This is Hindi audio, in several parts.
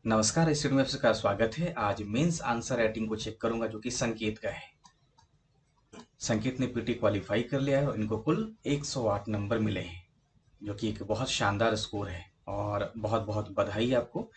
नमस्कार, स्टूडेंट में आपका स्वागत है। आज मेंस आंसर राइटिंग को चेक करूंगा जो कि संकेत का है। संकेत ने पीटी क्वालिफाई कर लिया है और इनको कुल 108 नंबर मिले हैं, जो कि एक बहुत शानदार स्कोर है और बहुत बहुत बधाई आपको।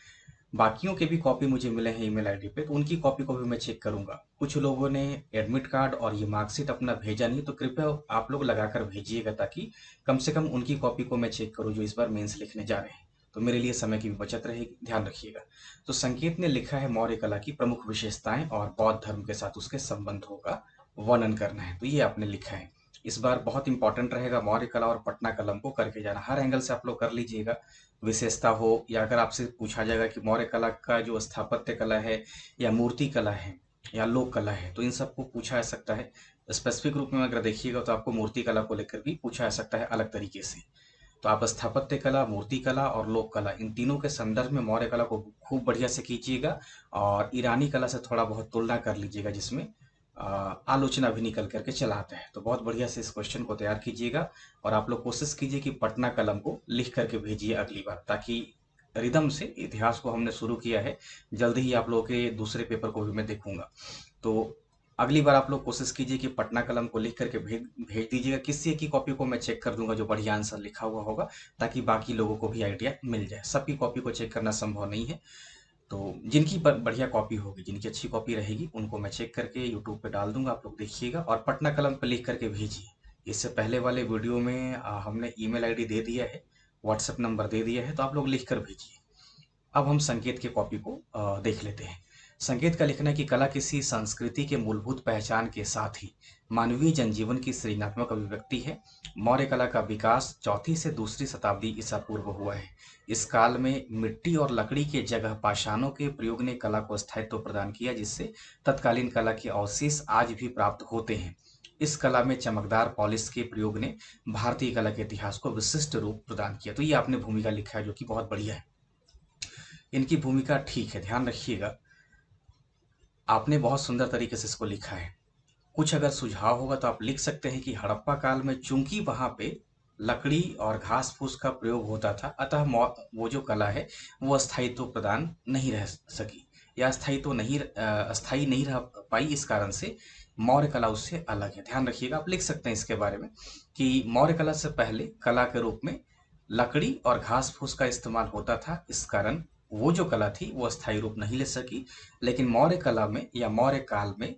बाकियों के भी कॉपी मुझे मिले हैं ईमेल आईडी पे, तो उनकी कॉपी को भी मैं चेक करूंगा। कुछ लोगों ने एडमिट कार्ड और ये मार्कशीट अपना भेजा नहीं, तो कृपया आप लोग लगाकर भेजिएगा ताकि कम से कम उनकी कॉपी को मैं चेक करूँ जो इस बार मेंस लिखने जा रहे हैं। तो मेरे लिए समय की भी बचत रहेगी, ध्यान रखिएगा। तो संकेत ने लिखा है मौर्य कला की प्रमुख विशेषताएं और बौद्ध धर्म के साथ उसके संबंधों का वर्णन करना है, तो ये आपने लिखा है। इस बार बहुत इंपॉर्टेंट रहेगा मौर्य कला और पटना कलम को करके जाना, हर एंगल से आप लोग कर लीजिएगा। विशेषता हो या अगर आपसे पूछा जाएगा कि मौर्य कला का जो स्थापत्य कला है या मूर्ति कला है या लोक कला है, तो इन सबको पूछा जा सकता है। स्पेसिफिक रूप में अगर देखिएगा तो आपको मूर्ति कला को लेकर भी पूछा जा सकता है अलग तरीके से। तो आप स्थापत्य कला, मूर्ति कला और लोक कला इन तीनों के संदर्भ में मौर्य कला को खूब बढ़िया से कीजिएगा और ईरानी कला से थोड़ा बहुत तुलना कर लीजिएगा, जिसमें आलोचना भी निकल करके चला आता है। तो बहुत बढ़िया से इस क्वेश्चन को तैयार कीजिएगा और आप लोग कोशिश कीजिए कि पटना कलम को लिख करके भेजिए अगली बार, ताकि रिदम से इतिहास को हमने शुरू किया है। जल्दी ही आप लोगों के दूसरे पेपर को भी मैं देखूंगा। तो अगली बार आप लोग कोशिश कीजिए कि पटना कलम को लिख करके भेज भेज दीजिएगा। किसी एक की कॉपी को मैं चेक कर दूंगा जो बढ़िया आंसर लिखा हुआ होगा, ताकि बाकी लोगों को भी आइडिया मिल जाए। सबकी कॉपी को चेक करना संभव नहीं है, तो जिनकी बढ़िया कॉपी होगी, जिनकी अच्छी कॉपी रहेगी, उनको मैं चेक करके यूट्यूब पे डाल दूंगा, आप लोग देखिएगा और पटना कलम पे लिख करके भेजिए। इससे पहले वाले वीडियो में हमने ईमेल आईडी दे दिया है, व्हाट्सएप नंबर दे दिया है, तो आप लोग लिख कर भेजिए। अब हम संकेत की कॉपी को देख लेते हैं। संकेत का लिखना है कि कला किसी संस्कृति के मूलभूत पहचान के साथ ही मानवीय जनजीवन की सृजनात्मक अभिव्यक्ति है। मौर्य कला का विकास चौथी से दूसरी शताब्दी ईसा पूर्व हुआ है। इस काल में मिट्टी और लकड़ी के जगह पाषाणों के प्रयोग ने कला को स्थायित्व प्रदान किया, जिससे तत्कालीन कला के अवशेष आज भी प्राप्त होते हैं। इस कला में चमकदार पॉलिश के प्रयोग ने भारतीय कला के इतिहास को विशिष्ट रूप प्रदान किया। तो ये आपने भूमिका लिखा है जो कि बहुत बढ़िया है। इनकी भूमिका ठीक है, ध्यान रखिएगा। आपने बहुत सुंदर तरीके से इसको लिखा है। कुछ अगर सुझाव होगा तो आप लिख सकते हैं कि हड़प्पा काल में चूंकि वहां पे लकड़ी और घास फूस का प्रयोग होता था, अतः वो जो कला है वो स्थायित्व प्रदान नहीं रह सकी या स्थायी नहीं रह पाई। इस कारण से मौर्य कला उससे अलग है। ध्यान रखिएगा, आप लिख सकते हैं इसके बारे में कि मौर्य कला से पहले कला के रूप में लकड़ी और घास फूस का इस्तेमाल होता था, इस कारण वो जो कला थी वो स्थायी रूप नहीं ले सकी। लेकिन मौर्य कला में या मौर्य काल में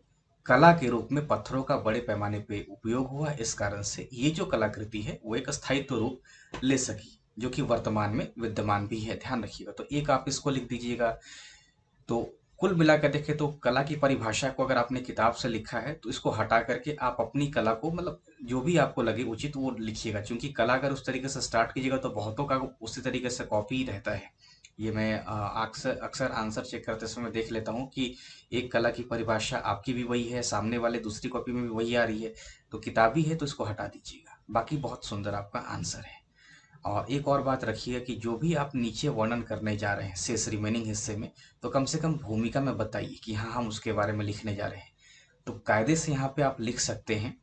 कला के रूप में पत्थरों का बड़े पैमाने पे उपयोग हुआ, इस कारण से ये जो कलाकृति है वो एक स्थायित्व रूप ले सकी, जो कि वर्तमान में विद्यमान भी है। ध्यान रखिएगा, तो एक आप इसको लिख दीजिएगा। तो कुल मिलाकर देखें तो कला की परिभाषा को अगर आपने किताब से लिखा है तो इसको हटा करके आप अपनी कला को, मतलब जो भी आपको लगे उचित वो लिखिएगा, क्योंकि कला अगर उस तरीके से स्टार्ट कीजिएगा तो बहुतों का उसी तरीके से कॉपी ही रहता है। ये मैं अक्सर अक्सर आंसर चेक करते समय देख लेता हूँ कि एक कला की परिभाषा आपकी भी वही है, सामने वाले दूसरी कॉपी में भी वही आ रही है। तो किताबी है तो इसको हटा दीजिएगा। बाकी बहुत सुंदर आपका आंसर है। और एक और बात रखिएगा कि जो भी आप नीचे वर्णन करने जा रहे हैं शेष रिमेनिंग हिस्से में, तो कम से कम भूमिका में बताइए कि हाँ हम उसके बारे में लिखने जा रहे हैं। तो कायदे से यहाँ पे आप लिख सकते हैं।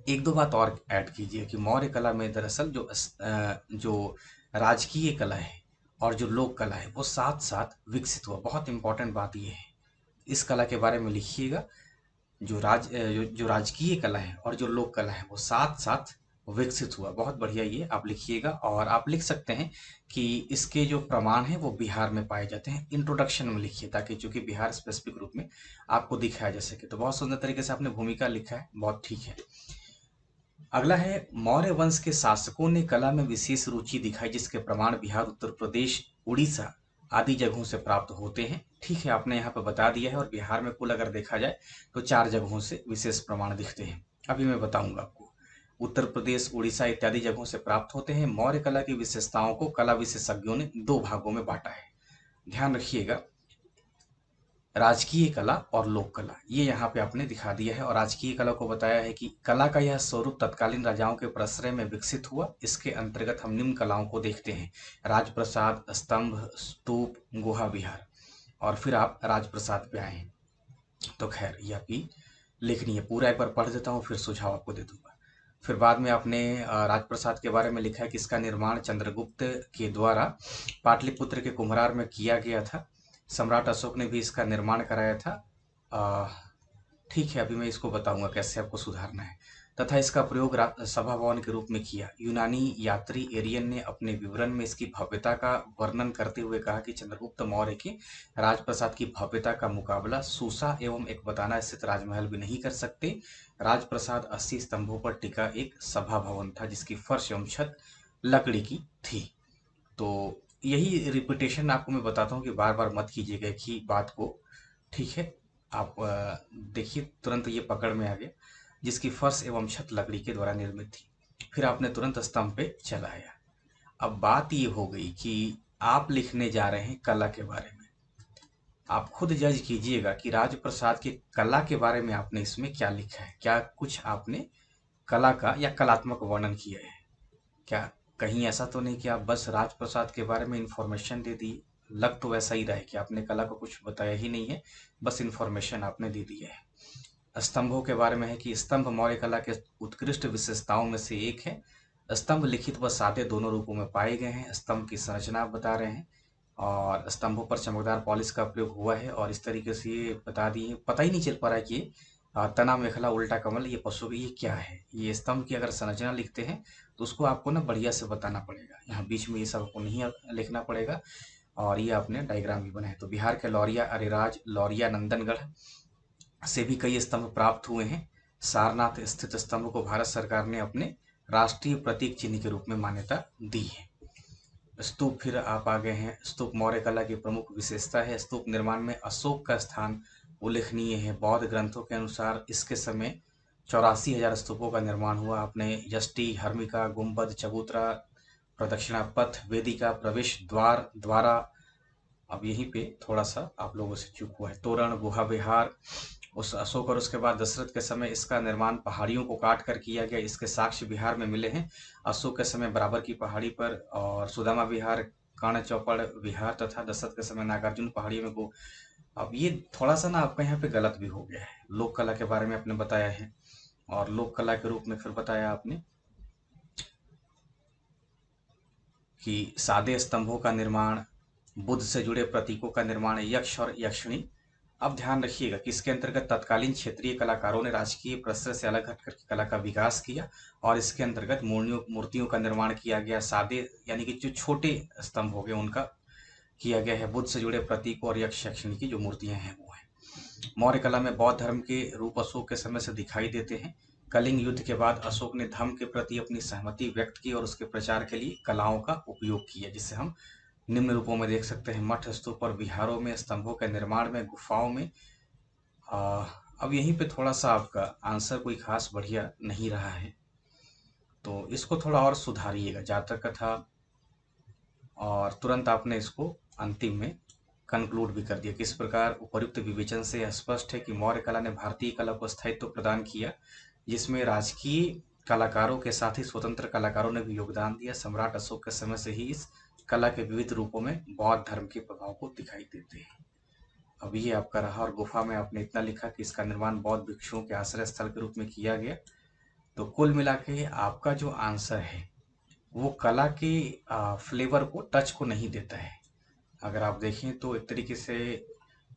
एक दो बात और ऐड कीजिए कि मौर्य कला में दरअसल जो राजकीय कला है और जो लोक कला है वो साथ साथ विकसित हुआ। बहुत इंपॉर्टेंट बात ये है, इस कला के बारे में लिखिएगा। जो राजकीय कला है और जो लोक कला है वो साथ साथ विकसित हुआ। बहुत बढ़िया, ये आप लिखिएगा। और आप लिख सकते हैं कि इसके जो प्रमाण हैं वो बिहार में पाए जाते हैं, इंट्रोडक्शन में लिखिए, ताकि चूंकि बिहार स्पेसिफिक रूप में आपको दिखाया जा सके। तो बहुत सुंदर तरीके से आपने भूमिका लिखा है, बहुत ठीक है। अगला है मौर्य वंश के शासकों ने कला में विशेष रुचि दिखाई, जिसके प्रमाण बिहार, उत्तर प्रदेश, उड़ीसा आदि जगहों से प्राप्त होते हैं। ठीक है, आपने यहाँ पे बता दिया है। और बिहार में कुल अगर देखा जाए तो 4 जगहों से विशेष प्रमाण दिखते हैं। अभी मैं बताऊंगा आपको। उत्तर प्रदेश, उड़ीसा इत्यादि जगहों से प्राप्त होते हैं। मौर्य कला की विशेषताओं को कला विशेषज्ञों ने 2 भागों में बांटा है। ध्यान रखिएगा, राजकीय कला और लोक कला, ये यहाँ पे आपने दिखा दिया है। और राजकीय कला को बताया है कि कला का यह स्वरूप तत्कालीन राजाओं के प्रश्रय में विकसित हुआ। इसके अंतर्गत हम निम्न कलाओं को देखते हैं: राजप्रसाद, स्तंभ, स्तूप, गुहा विहार। और फिर आप राजप्रसाद पे आए हैं। तो खैर ये आपकी लिखनी है। पूरा एक बार पढ़ देता हूँ, फिर सुझाव आपको दे दूंगा। फिर बाद में आपने राजप्रसाद के बारे में लिखा है कि इसका निर्माण चंद्रगुप्त के द्वारा पाटलिपुत्र के कुम्हरार में किया गया था। सम्राट अशोक ने भी इसका निर्माण कराया था। ठीक है, अभी मैं इसको बताऊंगा कैसे आपको सुधारना है। तथा इसका प्रयोग सभा भवन के रूप में किया। यूनानी यात्री एरियन ने अपने विवरण में इसकी भव्यता का वर्णन करते हुए कहा कि चंद्रगुप्त मौर्य के राजप्रसाद की भव्यता का मुकाबला सूसा एवं एकबताना स्थित राजमहल भी नहीं कर सकते। राजप्रसाद 80 स्तंभों पर टिका एक सभा भवन था जिसकी फर्श एवं छत लकड़ी की थी। तो यही रिपीटेशन आपको मैं बताता हूँ कि बार बार मत कीजिएगा एक ही बात को। ठीक है, आप देखिए तुरंत ये पकड़ में आ गया, जिसकी फर्श एवं छत लकड़ी के द्वारा निर्मित थी। फिर आपने तुरंत स्तंभ पे चलाया। अब बात ये हो गई कि आप लिखने जा रहे हैं कला के बारे में। आप खुद जज कीजिएगा कि राजप्रसाद की कला के बारे में आपने इसमें क्या लिखा है। क्या कुछ आपने कला का या कलात्मक वर्णन किया है? क्या कहीं ऐसा तो नहीं कि आप बस राजप्रसाद के बारे में इंफॉर्मेशन दे दी? लग तो वैसा ही रहा है कि आपने कला को कुछ बताया ही नहीं है, बस इंफॉर्मेशन आपने दे दी है। स्तंभों के बारे में है कि स्तंभ मौर्य कला के उत्कृष्ट विशेषताओं में से एक है। स्तंभ लिखित व सादे दोनों रूपों में पाए गए हैं। स्तंभ की संरचना आप बता रहे हैं और स्तंभों पर चमकदार पॉलिश का प्रयोग हुआ है। और इस तरीके से ये बता दिए, पता ही नहीं चल पा रहा है कि तना मेखला उल्टा कमल ये पशु ये क्या है। ये स्तंभ की अगर संरचना लिखते हैं तो उसको आपको ना बढ़िया से बताना पड़ेगा। यहाँ बीच में ये सब आपको नहीं लिखना पड़ेगा। और ये आपने डायग्राम भी बनाए। तो बिहार के लौरिया अरेराज लौरिया नंदनगढ़ से भी कई स्तंभ प्राप्त हुए हैं। सारनाथ स्थित स्तंभ को भारत सरकार ने अपने राष्ट्रीय प्रतीक चिन्ह के रूप में मान्यता दी है। स्तूप, फिर आप आ गए हैं। स्तूप मौर्य कला की प्रमुख विशेषता है। स्तूप निर्माण में अशोक का स्थान उल्लेखनीय है। बौद्ध ग्रंथों के अनुसार इसके समय 84,000 स्तूपों का निर्माण हुआ। आपने यष्टि, हर्मिका, गुंबद, चबूतरा, प्रदक्षिणा पथ, वेदिका, प्रवेश द्वार, द्वारा। अब यहीं पे थोड़ा सा आप लोगों से चूक हुआ है। तोरण, गुहा विहार। उस अशोक और उसके बाद दशरथ के समय इसका निर्माण पहाड़ियों को काट कर किया गया। इसके साक्ष्य बिहार में मिले हैं। अशोक के समय बराबर की पहाड़ी पर और सुदामा विहार, कर्ण चौपड़ विहार तथा दशरथ के समय नागार्जुन पहाड़ियों में को। अब ये थोड़ा सा ना आपका यहाँ पे गलत भी हो गया है। लोक कला के बारे में आपने बताया है और लोक कला के रूप में फिर बताया आपने कि सादे स्तंभों का निर्माण, बुद्ध से जुड़े प्रतीकों का निर्माण, यक्ष और यक्षिणी। अब ध्यान रखिएगा कि इसके अंतर्गत तत्कालीन क्षेत्रीय कलाकारों ने राजकीय प्रश्रय से अलग हटकर कला का विकास किया और इसके अंतर्गत मूर्तियों का निर्माण किया गया। सादे यानी कि जो छोटे स्तंभ हो गए उनका किया गया है। बुद्ध से जुड़े प्रतीकों और यक्ष यक्षिणी की जो मूर्तियां हैं वो है। मौर्य कला में बौद्ध धर्म के रूप अशोक के समय से दिखाई देते हैं। कलिंग युद्ध के बाद अशोक ने धर्म के प्रति अपनी सहमति व्यक्त की और उसके प्रचार के लिए कलाओं का उपयोग किया, जिसे हम निम्न रूपों में देख सकते हैं। मठ, स्तूप और विहारों में, स्तंभों के निर्माण में, गुफाओं में। अब यहीं पे थोड़ा सा आपका आंसर कोई खास बढ़िया नहीं रहा है, तो इसको थोड़ा और सुधारिएगा। जातक कथा और तुरंत आपने इसको अंतिम में कंक्लूड भी कर दिया। किस प्रकार उपर्युक्त विवेचन से स्पष्ट है कि मौर्य कला ने भारतीय कला को स्थायित्व प्रदान किया, जिसमें राजकीय कलाकारों के साथ ही स्वतंत्र कलाकारों ने भी योगदान दिया। सम्राट अशोक के समय से ही इस कला के विविध रूपों में बौद्ध धर्म के प्रभाव को दिखाई देते हैं। अब ये आपका रहा। और गुफा में आपने इतना लिखा कि इसका निर्माण बौद्ध भिक्षुओं के आश्रय स्थल के रूप में किया गया। तो कुल मिला के आपका जो आंसर है वो कला के फ्लेवर को, टच को नहीं देता है। अगर आप देखें तो एक तरीके से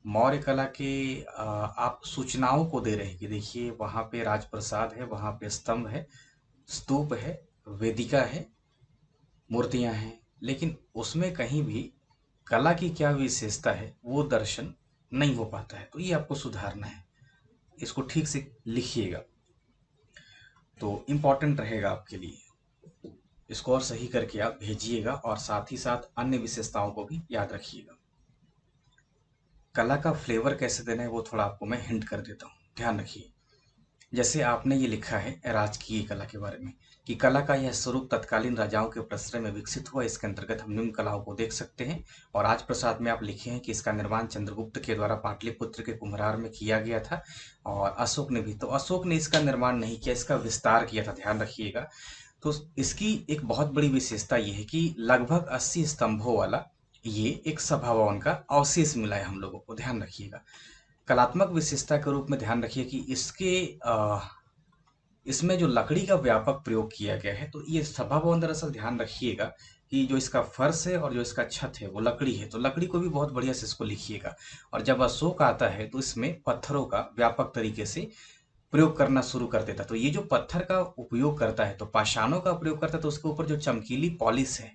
मौर्य कला के आप सूचनाओं को दे रहे हैं कि देखिए वहाँ पे राजप्रसाद है, वहाँ पे स्तंभ है, स्तूप है, वेदिका है, मूर्तियां हैं, लेकिन उसमें कहीं भी कला की क्या विशेषता है वो दर्शन नहीं हो पाता है। तो ये आपको सुधारना है, इसको ठीक से लिखिएगा तो इम्पोर्टेंट रहेगा आपके लिए। इसको और सही करके आप भेजिएगा और साथ ही साथ अन्य विशेषताओं को भी याद रखिएगा। कला का फ्लेवर कैसे देना है वो थोड़ा आपको मैं हिंट कर देता हूँ, ध्यान रखिए। जैसे आपने ये लिखा है राजकीय कला के बारे में कि कला का यह स्वरूप तत्कालीन राजाओं के प्रश्रय में विकसित हुआ। इसके अंतर्गत हम निम्न कलाओं को देख सकते हैं। और आज प्रसाद में आप लिखे हैं कि इसका निर्माण चंद्रगुप्त के द्वारा पाटलिपुत्र के कुम्हरार में किया गया था और अशोक ने भी। तो अशोक ने इसका निर्माण नहीं किया, इसका विस्तार किया था, ध्यान रखिएगा। तो इसकी एक बहुत बड़ी विशेषता ये है कि लगभग 80 स्तंभों वाला ये एक सभा भवन का अवशेष मिला है हम लोगों को, ध्यान रखिएगा। कलात्मक विशेषता के रूप में ध्यान रखिए कि इसके इसमें जो लकड़ी का व्यापक प्रयोग किया गया है, तो ये सभा भवन दरअसल ध्यान रखिएगा कि जो इसका फर्श है और जो इसका छत है वो लकड़ी है, तो लकड़ी को भी बहुत बढ़िया से इसको लिखिएगा। और जब अशोक आता है तो इसमें पत्थरों का व्यापक तरीके से प्रयोग करना शुरू कर देता है। तो ये जो पत्थर का उपयोग करता है, तो पाषाणों का प्रयोग करता है, तो उसके ऊपर जो चमकीली पॉलिश है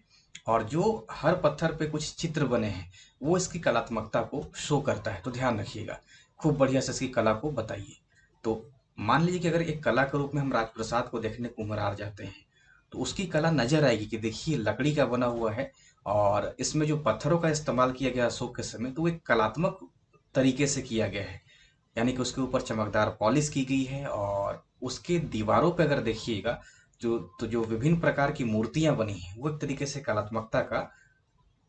और जो हर पत्थर पे कुछ चित्र बने हैं, वो इसकी कलात्मकता को शो करता है। तो ध्यान रखिएगा, खूब बढ़िया से इसकी कला को बताइए। तो मान लीजिए कि अगर एक कला के रूप में हम राजप्रसाद को देखने कुम्हरार जाते हैं, तो उसकी कला नजर आएगी कि देखिए लकड़ी का बना हुआ है और इसमें जो पत्थरों का इस्तेमाल किया गया अशोक के समय, तो वो एक कलात्मक तरीके से किया गया है। यानी कि उसके ऊपर चमकदार पॉलिश की गई है और उसके दीवारों पे अगर देखिएगा जो विभिन्न प्रकार की मूर्तियां बनी हैं, वो एक तरीके से कलात्मकता का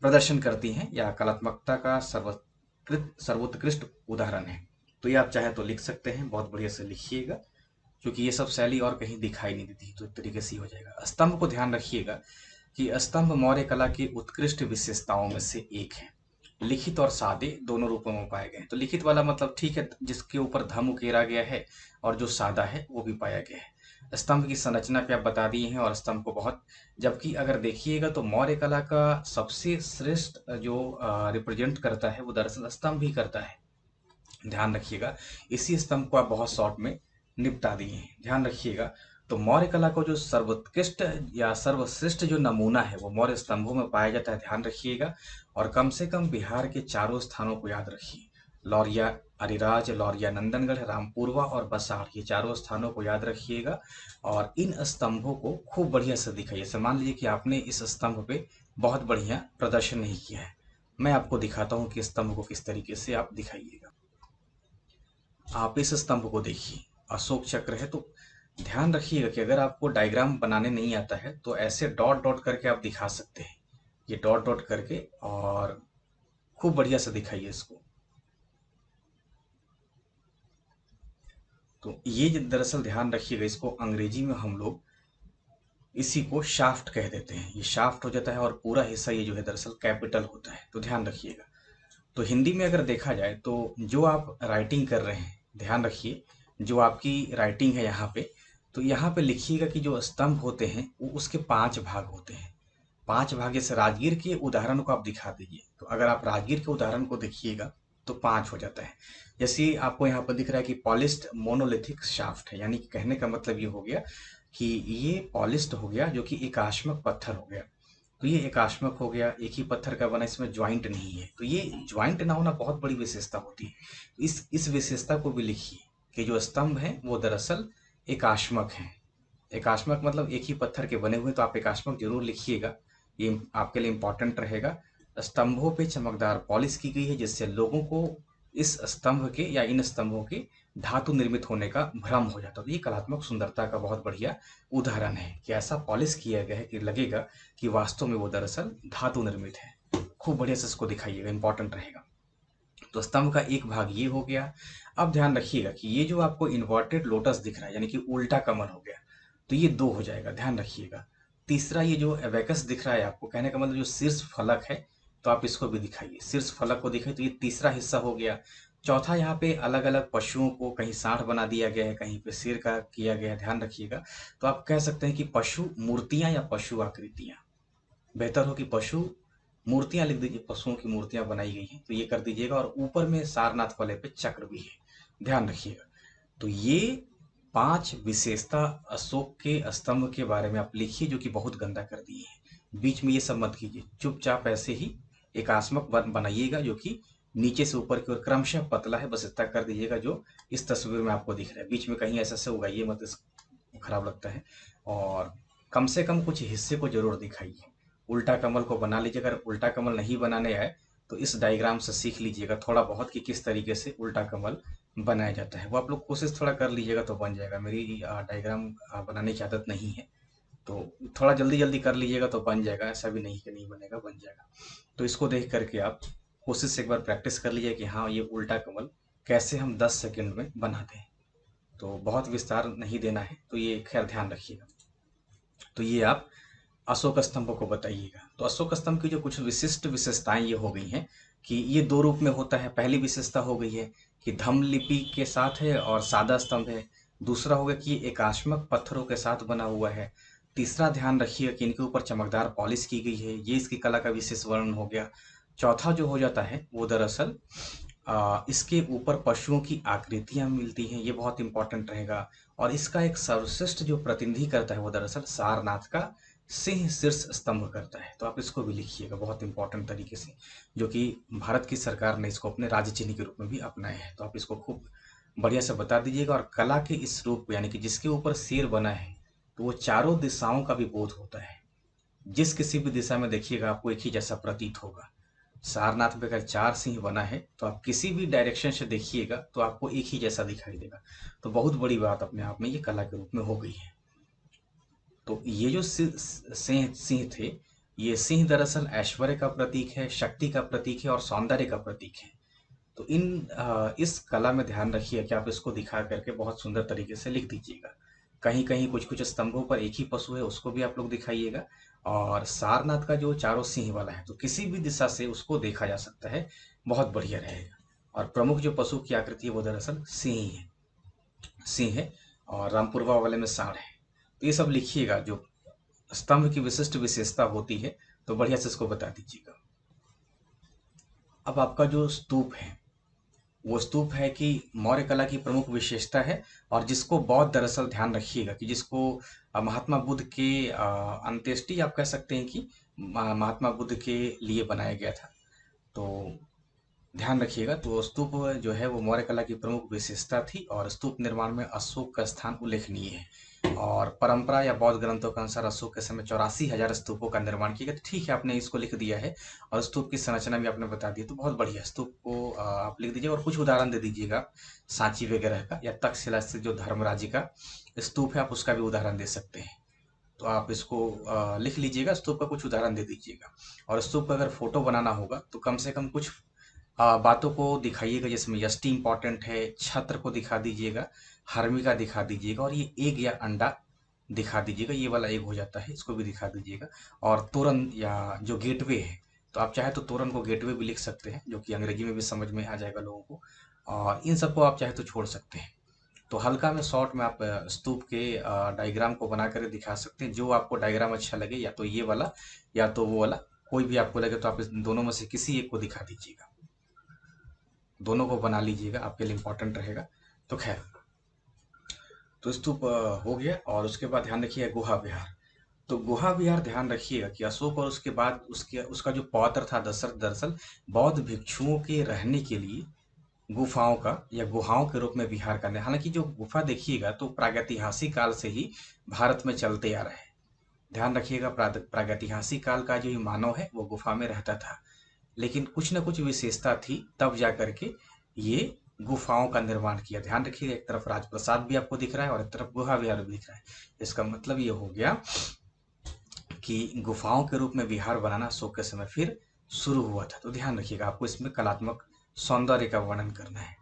प्रदर्शन करती हैं या कलात्मकता का सर्वोत्कृष्ट उदाहरण है। तो ये आप चाहे तो लिख सकते हैं, बहुत बढ़िया से लिखिएगा, क्योंकि ये सब शैली और कहीं दिखाई नहीं देती, तो एक तरीके से ही हो जाएगा। स्तंभ को ध्यान रखिएगा कि स्तंभ मौर्य कला की उत्कृष्ट विशेषताओं में से एक है। लिखित और सादे दोनों रूपों में पाए गए हैं। तो लिखित वाला मतलब ठीक है, जिसके ऊपर धम उकेरा गया है, और जो सादा है वो भी पाया गया है। स्तंभ की संरचना पे आप बता दिए हैं और स्तंभ को बहुत, जबकि अगर देखिएगा तो मौर्य कला का सबसे श्रेष्ठ जो रिप्रेजेंट करता है वो दरअसल स्तंभ ही करता है। ध्यान रखिएगा, इसी स्तंभ को आप बहुत शॉर्ट में निपटा दिए हैं। ध्यान रखिएगा, तो मौर्य कला को जो सर्वोत्कृष्ट या सर्वश्रेष्ठ जो नमूना है वो मौर्य स्तंभों में पाया जाता है। ध्यान रखिएगा, और कम से कम बिहार के चारों स्थानों को याद रखिए। लौरिया अरिराज, लौरिया नंदनगढ़, रामपुरवा और बसार, ये चारों स्थानों को याद रखिएगा और इन स्तंभों को खूब बढ़िया से दिखाइए। जैसे मान लीजिए कि आपने इस स्तंभ पे बहुत बढ़िया प्रदर्शन नहीं किया है, मैं आपको दिखाता हूँ कि स्तंभ को किस तरीके से आप दिखाइएगा। आप इस स्तंभ को देखिए, अशोक चक्र है। तो ध्यान रखिएगा कि अगर आपको डायग्राम बनाने नहीं आता है तो ऐसे डॉट डॉट करके आप दिखा सकते हैं, ये डॉट डॉट करके, और खूब बढ़िया से दिखाइए इसको। तो ये दरअसल ध्यान रखिएगा, इसको अंग्रेजी में हम लोग इसी को शाफ्ट कह देते हैं। ये शाफ्ट हो जाता है और पूरा हिस्सा ये जो है दरअसल कैपिटल होता है। तो ध्यान रखिएगा। तो हिंदी में अगर देखा जाए तो जो आप राइटिंग कर रहे हैं, ध्यान रखिए, जो आपकी राइटिंग है यहाँ पे, तो यहाँ पे लिखिएगा कि जो स्तंभ होते हैं वो उसके 5 भाग होते हैं। 5 भाग, जैसे राजगीर के उदाहरण को आप दिखा दीजिए, तो अगर आप राजगीर के उदाहरण को देखिएगा तो 5 हो जाता है। जैसे आपको यहाँ पर दिख रहा है कि पॉलिस्ड मोनोलिथिक शाफ्ट है, यानी कि कहने का मतलब ये हो गया कि ये पॉलिस्ड हो गया, जो कि एकाश्मक पत्थर हो गया। तो ये एकाश्मक हो गया, एक ही पत्थर का बना, इसमें ज्वाइंट नहीं है। तो ये ज्वाइंट ना होना बहुत बड़ी विशेषता होती है। तो इस विशेषता को भी लिखिए कि जो स्तंभ है वो दरअसल एकाश्मक है। एकाश्मक मतलब एक ही पत्थर के बने हुए, तो आप एकाश्मक जरूर लिखिएगा, ये आपके लिए इम्पोर्टेंट रहेगा। स्तंभों पे चमकदार पॉलिश की गई है, जिससे लोगों को इस स्तंभ के या इन स्तंभों के धातु निर्मित होने का भ्रम हो जाता है। तो ये कलात्मक सुंदरता का बहुत बढ़िया उदाहरण है कि ऐसा पॉलिश किया गया है कि लगेगा कि वास्तव में वो दरअसल धातु निर्मित है। खूब बढ़िया से इसको दिखाइएगा, इंपॉर्टेंट रहेगा। तो स्तंभ का एक भाग ये हो गया। अब ध्यान रखिएगा कि ये जो आपको इन्वर्टेड लोटस दिख रहा है, यानी कि उल्टा कमल हो गया, तो ये 2 हो जाएगा, ध्यान रखिएगा। तीसरा ये जो एबेकस दिख रहा है आपको, कहने का मतलब जो शीर्ष फलक है, तो आप इसको भी दिखाइए, शीर्ष फलक को दिखाइए, तो ये तीसरा हिस्सा हो गया। चौथा, यहाँ पे अलग अलग पशुओं को कहीं सांड बना दिया गया है, कहीं पे सिर का किया गया है, ध्यान रखिएगा। तो आप कह सकते हैं कि पशु मूर्तियां या पशु आकृतियां, बेहतर हो कि पशु मूर्तियां लिख दीजिए, पशुओं की मूर्तियां बनाई गई हैं, तो ये कर दीजिएगा। और ऊपर में सारनाथ वाले पे चक्र भी है, ध्यान रखिएगा। तो ये 5 विशेषता अशोक के स्तंभ के बारे में आप लिखिए, जो कि बहुत गंदा कर दिए हैं। बीच में ये सब मत कीजिए, चुपचाप ऐसे ही एकास्मक बनाइएगा, जो कि नीचे से ऊपर की ओर क्रमशः पतला है, बस इतना कर दीजिएगा जो इस तस्वीर में आपको दिख रहा है। बीच में कहीं ऐसा से उगाइए मत, खराब लगता है। और कम से कम कुछ हिस्से को जरूर दिखाइए। उल्टा कमल को बना लीजिए, अगर उल्टा कमल नहीं बनाने आए तो इस डायग्राम से सीख लीजिएगा थोड़ा बहुत कि किस तरीके से उल्टा कमल बनाया जाता है। वो आप लोग कोशिश थोड़ा कर लीजिएगा तो बन जाएगा। मेरी डायग्राम बनाने की आदत नहीं है, तो थोड़ा जल्दी जल्दी कर लीजिएगा तो बन जाएगा, ऐसा भी नहीं कि नहीं बनेगा, बन जाएगा। तो इसको देख करके आप कोशिश से एक बार प्रैक्टिस कर लीजिए कि हाँ, ये उल्टा कमल कैसे हम 10 सेकंड में बनाते हैं। तो बहुत विस्तार नहीं देना है, तो ये खैर ध्यान रखिएगा। तो ये आप अशोक स्तंभ को बताइएगा। तो अशोक स्तंभ की जो कुछ विशिष्ट विशेषताएं ये हो गई हैं कि ये 2 रूप में होता है। पहली विशेषता हो गई है कि धम्म लिपि के साथ है और सादा स्तंभ है। दूसरा होगा कि ये एकाश्मक पत्थरों के साथ बना हुआ है। तीसरा ध्यान रखिएगा कि इनके ऊपर चमकदार पॉलिश की गई है, ये इसकी कला का विशेष वर्णन हो गया। चौथा जो हो जाता है वो दरअसल इसके ऊपर पशुओं की आकृतियां मिलती हैं, ये बहुत इंपॉर्टेंट रहेगा। और इसका एक सर्वश्रेष्ठ जो प्रतिनिधि करता है वो दरअसल सारनाथ का सिंह शीर्ष स्तंभ करता है। तो आप इसको भी लिखिएगा बहुत इंपॉर्टेंट तरीके से, जो कि भारत की सरकार ने इसको अपने राज्य चिन्ह के रूप में भी अपनाया है। तो आप इसको खूब बढ़िया से बता दीजिएगा। और कला के इस रूप को, यानी कि जिसके ऊपर शेर बना है, तो वो चारों दिशाओं का भी बोध होता है। जिस किसी भी दिशा में देखिएगा आपको एक ही जैसा प्रतीत होगा। सारनाथ में अगर 4 सिंह बना है तो आप किसी भी डायरेक्शन से देखिएगा तो आपको एक ही जैसा दिखाई देगा। तो बहुत बड़ी बात अपने आप में ये कला के रूप में हो गई है। तो ये जो सिंह सिंह थे, ये सिंह दरअसल ऐश्वर्य का प्रतीक है, शक्ति का प्रतीक है और सौंदर्य का प्रतीक है। तो इस कला में ध्यान रखिए कि आप इसको दिखा करके बहुत सुंदर तरीके से लिख दीजिएगा। कहीं कहीं कुछ कुछ स्तंभों पर एक ही पशु है, उसको भी आप लोग दिखाइएगा। और सारनाथ का जो चारों सिंह वाला है, तो किसी भी दिशा से उसको देखा जा सकता है, बहुत बढ़िया रहेगा। और प्रमुख जो पशु की आकृति है वो दरअसल सिंह ही है, सिंह है। और रामपुरवा वाले में सांड है। तो ये सब लिखिएगा, जो स्तंभ की विशिष्ट विशेषता होती है, तो बढ़िया से इसको बता दीजिएगा। अब आपका जो स्तूप है, वो स्तूप है कि मौर्य कला की प्रमुख विशेषता है। और जिसको बौद्ध दरअसल ध्यान रखिएगा कि जिसको महात्मा बुद्ध के अंत्येष्टि आप कह सकते हैं कि महात्मा बुद्ध के लिए बनाया गया था। तो ध्यान रखिएगा। तो स्तूप जो है वो मौर्य कला की प्रमुख विशेषता थी। और स्तूप निर्माण में अशोक का स्थान उल्लेखनीय है। और परंपरा या बौद्ध ग्रंथों के अनुसार अशोक के समय 84,000 स्तूपों का निर्माण किया गया। तो ठीक है, आपने इसको लिख दिया है और स्तूप की संरचना भी आपने बता दी, तो बहुत बढ़िया। स्तूप को आप लिख दीजिए और कुछ उदाहरण दे दीजिएगा सांची वगैरह का, या तक्षशिला से जो धर्मराजी का स्तूप है आप उसका भी उदाहरण दे सकते हैं। तो आप इसको लिख लीजिएगा, स्तूप का कुछ उदाहरण दे दीजिएगा। और स्तूप का अगर फोटो बनाना होगा तो कम से कम कुछ बातों को दिखाइएगा, जिसमें यष्टि इंपॉर्टेंट है, छत्र को दिखा दीजिएगा, हर्मिका दिखा दीजिएगा, और ये एग या अंडा दिखा दीजिएगा। ये वाला एग हो जाता है, इसको भी दिखा दीजिएगा। और तोरण या जो गेटवे है, तो आप चाहे तो तोरण को गेटवे भी लिख सकते हैं, जो कि अंग्रेजी में भी समझ में आ जाएगा लोगों को। और इन सबको आप चाहे तो छोड़ सकते हैं। तो हल्का में शॉर्ट में आप स्तूप के डायग्राम को बना कर दिखा सकते हैं। जो आपको डायग्राम अच्छा लगे, या तो ये वाला या तो वो वाला, कोई भी आपको लगे, तो आप इस दोनों में से किसी एक को दिखा दीजिएगा। दोनों को बना लीजिएगा, आपके लिए इंपॉर्टेंट रहेगा। तो खैर, तो स्तूप हो गया। और उसके बाद ध्यान रखिएगा गुहा विहार। तो गुहा विहार ध्यान रखिएगा कि अशोक और उसके बाद उसका जो पौत्र था दशरथ, दरअसल बौद्ध भिक्षुओं के रहने के लिए गुफाओं का या गुहाओं के रूप में विहार करने। हालांकि जो गुफा देखिएगा तो प्रागैतिहासिक काल से ही भारत में चलते आ रहा है। ध्यान रखिएगा, प्रागैतिहासिक काल का जो मानव है वो गुफा में रहता था, लेकिन कुछ न कुछ विशेषता थी, तब जा करके ये गुफाओं का निर्माण किया। ध्यान रखिए, एक तरफ राजप्रसाद भी आपको दिख रहा है और एक तरफ गुहा विहार भी दिख रहा है। इसका मतलब ये हो गया कि गुफाओं के रूप में विहार बनाना अशोक के समय फिर शुरू हुआ था। तो ध्यान रखिएगा, आपको इसमें कलात्मक सौंदर्य का वर्णन करना है।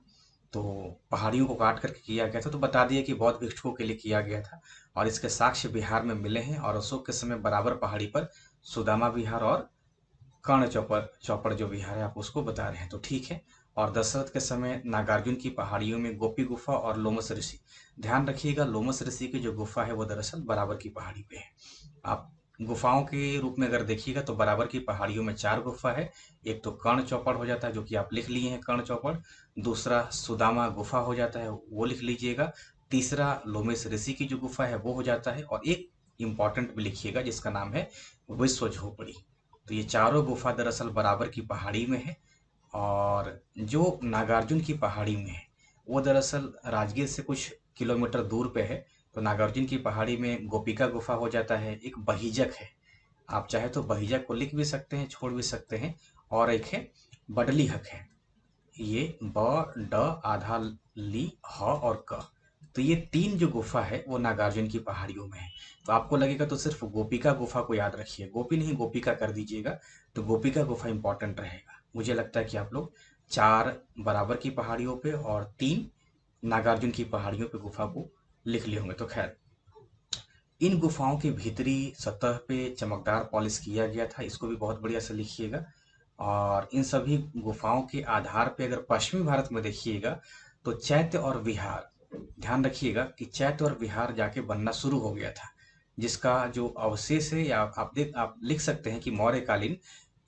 तो पहाड़ियों को काट करके किया गया था, तो बता दिया कि बौद्ध भिक्षुओं के लिए किया गया था। और इसके साक्ष्य बिहार में मिले हैं। और अशोक के समय बराबर पहाड़ी पर सुदामा विहार और कर्ण चौपड़ चौपड़ जो विहार है आप उसको बता रहे हैं, तो ठीक है। और दशरथ के समय नागार्जुन की पहाड़ियों में गोपी गुफा और लोमस ऋषि। ध्यान रखिएगा, लोमस ऋषि की जो गुफा है वो दरअसल बराबर की पहाड़ी पे है। आप गुफाओं के रूप में अगर देखिएगा तो बराबर की पहाड़ियों में 4 गुफा है। एक तो कर्ण चौपड़ हो जाता है, जो कि आप लिख लिए हैं, कर्ण चौपड़। दूसरा सुदामा गुफा हो जाता है, वो लिख लीजिएगा। तीसरा लोमेश ऋषि की जो गुफा है वो हो जाता है। और एक इंपॉर्टेंट भी लिखिएगा जिसका नाम है विश्व झोपड़ी। तो ये चारों गुफा दरअसल बराबर की पहाड़ी में है। और जो नागार्जुन की पहाड़ी में है वो दरअसल राजगीर से कुछ किलोमीटर दूर पे है। तो नागार्जुन की पहाड़ी में गोपिका गुफा हो जाता है। एक बहीजक है, आप चाहे तो बहीजक को लिख भी सकते हैं, छोड़ भी सकते हैं। और एक है बडली हक है, ये ब ड आधा ली ह और क। तो ये 3 जो गुफा है वो नागार्जुन की पहाड़ियों में है। तो आपको लगेगा तो सिर्फ गोपिका गुफा को याद रखिए, गोपी नहीं गोपिका कर दीजिएगा। तो गोपिका गुफा इंपॉर्टेंट रहेगा। मुझे लगता है कि आप लोग 4 बराबर की पहाड़ियों पे और 3 नागार्जुन की पहाड़ियों पे गुफा को लिख लिए होंगे। तो खैर, इन गुफाओं के भीतरी सतह पे चमकदार पॉलिश किया गया था, इसको भी बहुत बढ़िया से लिखिएगा। और इन सभी गुफाओं के आधार पे अगर पश्चिमी भारत में देखिएगा तो चैत्य और विहार ध्यान रखिएगा कि चैत्य और विहार जाके बनना शुरू हो गया था, जिसका जो अवशेष है, या आप लिख सकते हैं कि मौर्यकालीन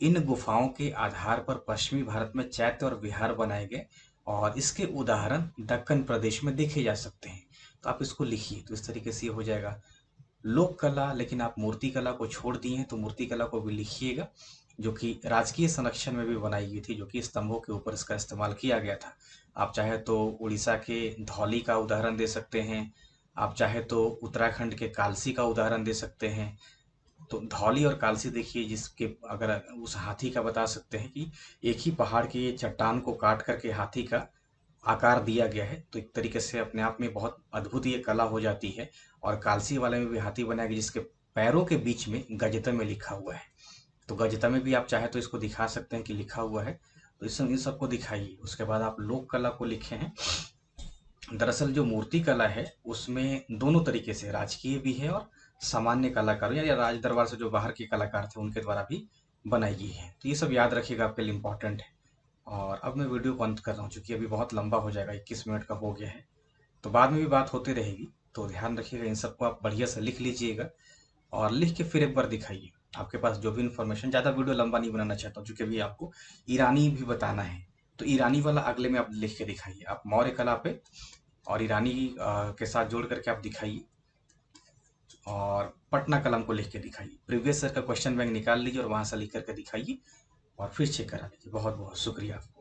इन गुफाओं के आधार पर पश्चिमी भारत में चैत्य और विहार बनाए गए, और इसके उदाहरण दक्कन प्रदेश में देखे जा सकते हैं। तो आप इसको लिखिए, तो इस तरीके से ये हो जाएगा लोक कला। लेकिन आप मूर्ति कला को छोड़ दिए हैं, तो मूर्ति कला को भी लिखिएगा, जो कि राजकीय संरक्षण में भी बनाई गई थी, जो कि स्तंभों के ऊपर इसका इस्तेमाल किया गया था। आप चाहे तो उड़ीसा के धौली का उदाहरण दे सकते हैं, आप चाहे तो उत्तराखंड के कालसी का उदाहरण दे सकते हैं। तो धौली और कालसी देखिए, जिसके अगर उस हाथी का बता सकते हैं कि एक ही पहाड़ के चट्टान को काट करके हाथी का आकार दिया गया है, तो एक तरीके से अपने आप में बहुत अद्भुत ये कला हो जाती है। और कालसी वाले में भी हाथी बनाया गया, जिसके पैरों के बीच में गजता में लिखा हुआ है। तो गजता में भी आप चाहे तो इसको दिखा सकते हैं कि लिखा हुआ है, तो इन सबको दिखाइए। उसके बाद आप लोक कला को लिखे हैं। दरअसल जो मूर्ति कला है उसमें दोनों तरीके से राजकीय भी है, और सामान्य कलाकारों या राज दरबार से जो बाहर के कलाकार थे उनके द्वारा भी बनाई गई है। तो ये सब याद रखिएगा, आपके लिए इम्पोर्टेंट है। और अब मैं वीडियो को अंत कर रहा हूँ, चूंकि अभी बहुत लंबा हो जाएगा, 21 मिनट का हो गया है। तो बाद में भी बात होती रहेगी, तो ध्यान रखिएगा, इन सबको आप बढ़िया से लिख लीजिएगा, और लिख के फिर एक बार दिखाइए आपके पास जो भी इन्फॉर्मेशन। ज़्यादा वीडियो लंबा नहीं बनाना चाहता हूँ, क्योंकि अभी आपको ईरानी भी बताना है। तो ईरानी वाला अगले में आप लिख के दिखाइए, आप मौर्य कला पे और ईरानी के साथ जोड़ करके आप दिखाइए, और पटना कलम को लिख के दिखाइए। प्रीवियस ईयर का क्वेश्चन बैंक निकाल लीजिए और वहाँ से लिख करके दिखाइए, और फिर चेक करा लीजिए। बहुत बहुत शुक्रिया आपको।